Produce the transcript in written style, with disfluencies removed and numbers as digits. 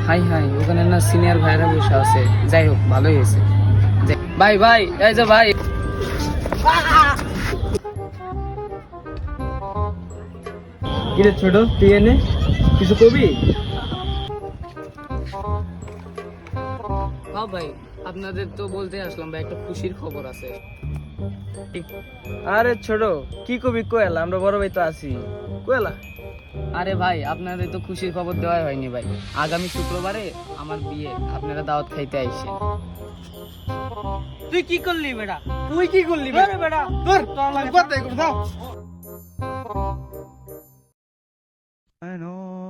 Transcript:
High high, ওখানে না senior ভাইরা বসে আছে। যাই হোক, ভালোই হয়েছে। ভাই ভাই, এই যে ভাই, কিরে ছোট, তুই এনে কিছু কবি? হ্যাঁ ভাই, আপনাদের তো বলতে আসলাম ভাই, একটা খুশির খবর আছে। আরে ছোট, কি কবি কোয়েলা? আমরা বড় ভাই তো আছি, কোয়েলা। আরে ভাই, আপনাদের তো খুশির খবর দেওয়া হয়নি ভাই। আগামী শুক্রবারে আমার বিয়ে, আপনারা দাওয়াত খাইতে আইসেন। তুই কি করলি বেটা? তুই কি করলি বেটা? ধর তোর লাগে বাদ দে করে দাও। I know.